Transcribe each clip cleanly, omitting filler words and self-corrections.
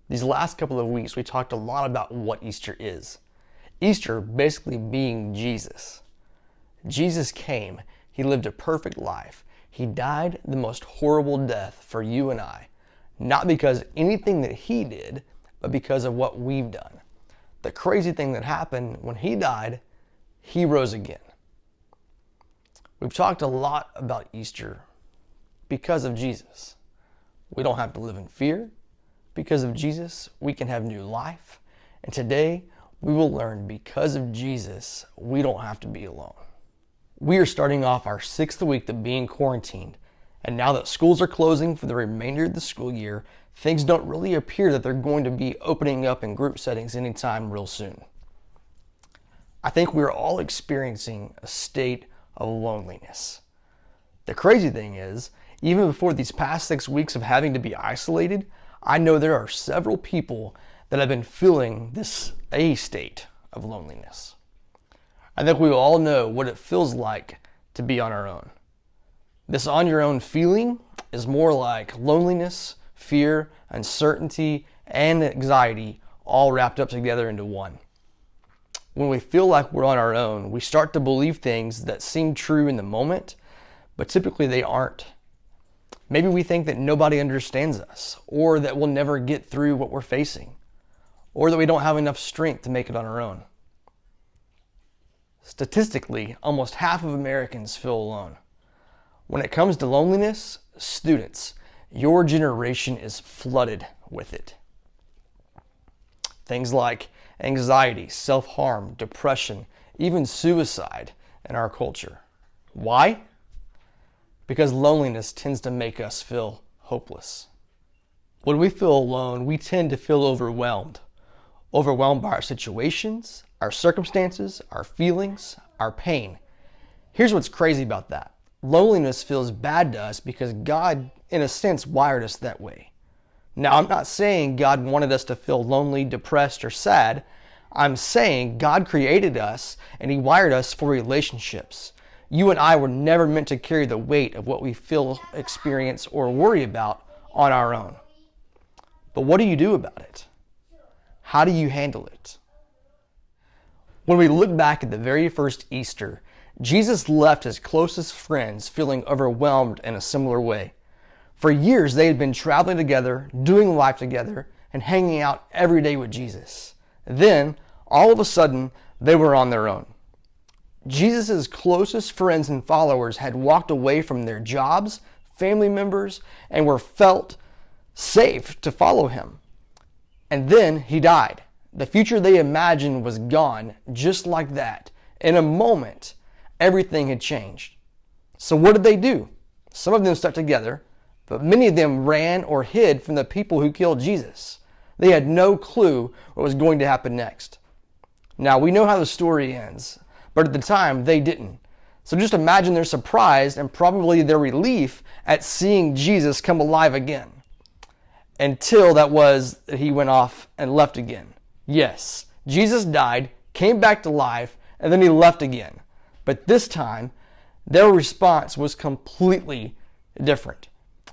These last couple of weeks, we talked a lot about what Easter is. Easter basically being Jesus. Jesus came. He lived a perfect life. He died the most horrible death for you and I, not because anything that he did, but because of what we've done. The crazy thing that happened when he died, he rose again. We've talked a lot about Easter because of Jesus. We don't have to live in fear. Because of Jesus, we can have new life. And today, we will learn because of Jesus, we don't have to be alone. We are starting off our 6th week of being quarantined. And now that schools are closing for the remainder of the school year, things don't really appear that they're going to be opening up in group settings anytime real soon. I think we're all experiencing a state of loneliness. The crazy thing is, even before these past 6 weeks of having to be isolated, I know there are several people that have been feeling a state of loneliness. I think we all know what it feels like to be on our own. This on your own feeling is more like loneliness, fear, uncertainty, and anxiety all wrapped up together into one. When we feel like we're on our own, we start to believe things that seem true in the moment, but typically they aren't. Maybe we think that nobody understands us, or that we'll never get through what we're facing, or that we don't have enough strength to make it on our own. Statistically, almost half of Americans feel alone. When it comes to loneliness, students, your generation is flooded with it. Things like anxiety, self-harm, depression, even suicide in our culture. Why? Because loneliness tends to make us feel hopeless. When we feel alone, we tend to feel overwhelmed. Overwhelmed by our situations, our circumstances, our feelings, our pain. Here's what's crazy about that. Loneliness feels bad to us because God, in a sense, wired us that way. Now, I'm not saying God wanted us to feel lonely, depressed, or sad. I'm saying God created us and He wired us for relationships. You and I were never meant to carry the weight of what we feel, experience, or worry about on our own. But what do you do about it? How do you handle it? When we look back at the very first Easter, Jesus left His closest friends feeling overwhelmed in a similar way. For years, they had been traveling together, doing life together, and hanging out every day with Jesus. Then, all of a sudden, they were on their own. Jesus' closest friends and followers had walked away from their jobs, family members, and were felt safe to follow Him. And then He died. The future they imagined was gone, just like that. In a moment, everything had changed. So what did they do? Some of them stuck together, but many of them ran or hid from the people who killed Jesus. They had no clue what was going to happen next. Now, we know how the story ends, but at the time, they didn't. So just imagine their surprise and probably their relief at seeing Jesus come alive again. Until He went off and left again. Yes, Jesus died, came back to life, and then He left again. But this time, their response was completely different.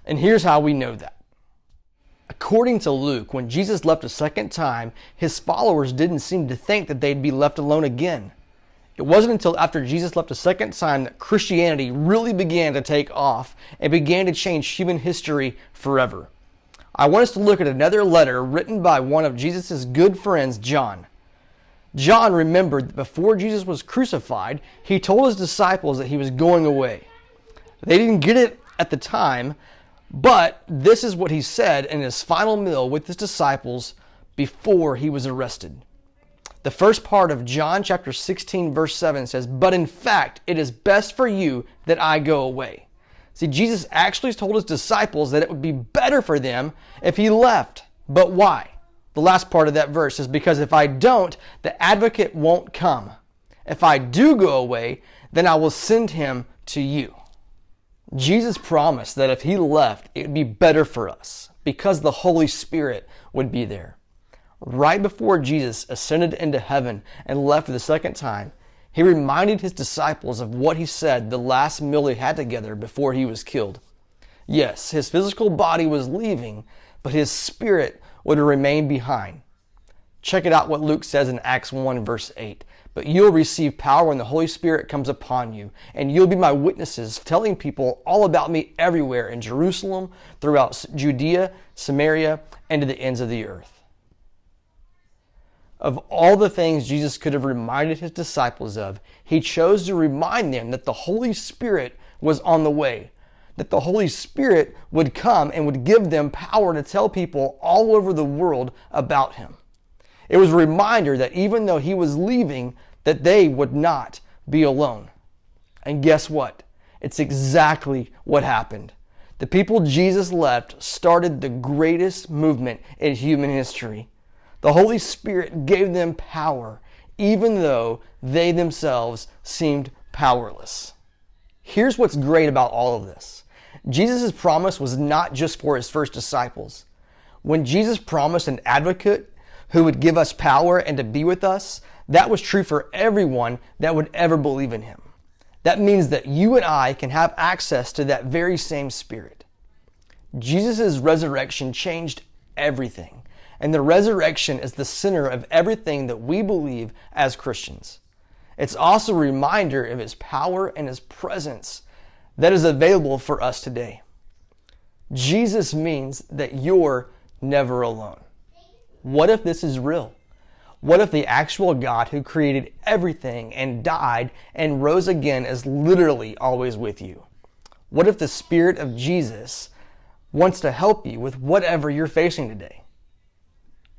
And here's how we know that. According to Luke, when Jesus left a second time, His followers didn't seem to think that they'd be left alone again. It wasn't until after Jesus left a second time that Christianity really began to take off and began to change human history forever. I want us to look at another letter written by one of Jesus' good friends, John. John remembered that before Jesus was crucified, he told his disciples that He was going away. They didn't get it at the time, but this is what he said in His final meal with His disciples before He was arrested. The first part of John chapter 16 verse 7 says, "But in fact, it is best for you that I go away." See, Jesus actually told His disciples that it would be better for them if He left. But why? The last part of that verse is, "Because if I don't, the advocate won't come. If I do go away, then I will send Him to you." Jesus promised that if He left, it would be better for us because the Holy Spirit would be there. Right before Jesus ascended into heaven and left for the second time, He reminded His disciples of what He said the last meal they had together before He was killed. Yes, His physical body was leaving, but His spirit would remain behind. Check it out what Luke says in Acts 1 verse 8. But you'll receive power when the Holy Spirit comes upon you, and you'll be my witnesses, telling people all about me everywhere in Jerusalem, throughout Judea, Samaria, and to the ends of the earth. Of all the things Jesus could have reminded his disciples of, he chose to remind them that the Holy Spirit was on the way, that the Holy Spirit would come and would give them power to tell people all over the world about him. It was a reminder that even though he was leaving, that they would not be alone. And guess what? It's exactly what happened. The people Jesus left started the greatest movement in human history. The Holy Spirit gave them power, even though they themselves seemed powerless. Here's what's great about all of this. Jesus' promise was not just for his first disciples. When Jesus promised an advocate who would give us power and to be with us, that was true for everyone that would ever believe in him. That means that you and I can have access to that very same Spirit. Jesus' resurrection changed everything, and the resurrection is the center of everything that we believe as Christians. It's also a reminder of his power and his presence that is available for us today. Jesus means that you're never alone. What if this is real? What if the actual God who created everything and died and rose again is literally always with you? What if the Spirit of Jesus wants to help you with whatever you're facing today?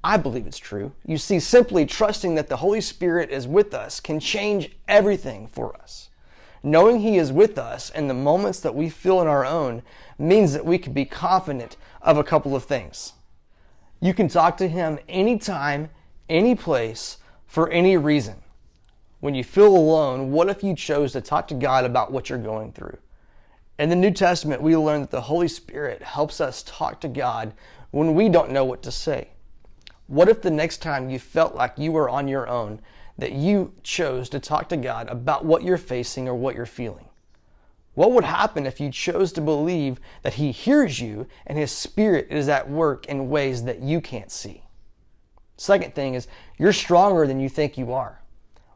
I believe it's true. You see, simply trusting that the Holy Spirit is with us can change everything for us. Knowing he is with us in the moments that we feel on our own means that we can be confident of a couple of things. You can talk to him anytime, any place, for any reason. When you feel alone, what if you chose to talk to God about what you're going through? In the New Testament, we learn that the Holy Spirit helps us talk to God when we don't know what to say. What if the next time you felt like you were on your own, that you chose to talk to God about what you're facing or what you're feeling? What would happen if you chose to believe that he hears you and his Spirit is at work in ways that you can't see? Second thing is, you're stronger than you think you are.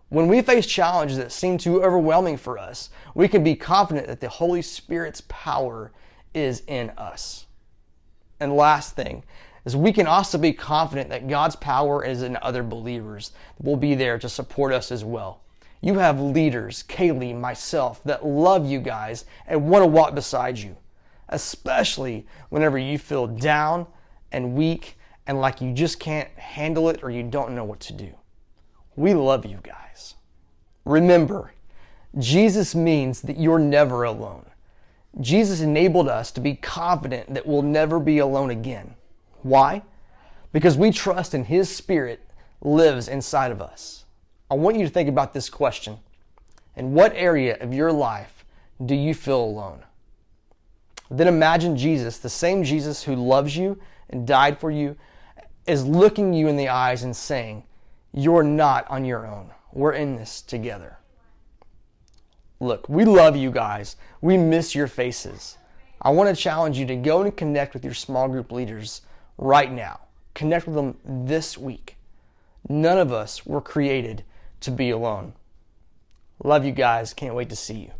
When we face challenges that seem too overwhelming for us, we can be confident that the Holy Spirit's power is in us. And last thing is, we can also be confident that God's power is in other believers that will be there to support us as well. You have leaders, Kaylee, myself, that love you guys and want to walk beside you, especially whenever you feel down and weak and like you just can't handle it or you don't know what to do. We love you guys. Remember, Jesus means that you're never alone. Jesus enabled us to be confident that we'll never be alone again. Why? Because we trust in his Spirit lives inside of us. I want you to think about this question. In what area of your life do you feel alone? Then imagine Jesus, the same Jesus who loves you and died for you, is looking you in the eyes and saying, you're not on your own. We're in this together. Look, we love you guys. We miss your faces. I want to challenge you to go and connect with your small group leaders right now. Connect with them this week. None of us were created to be alone. Love you guys. Can't wait to see you.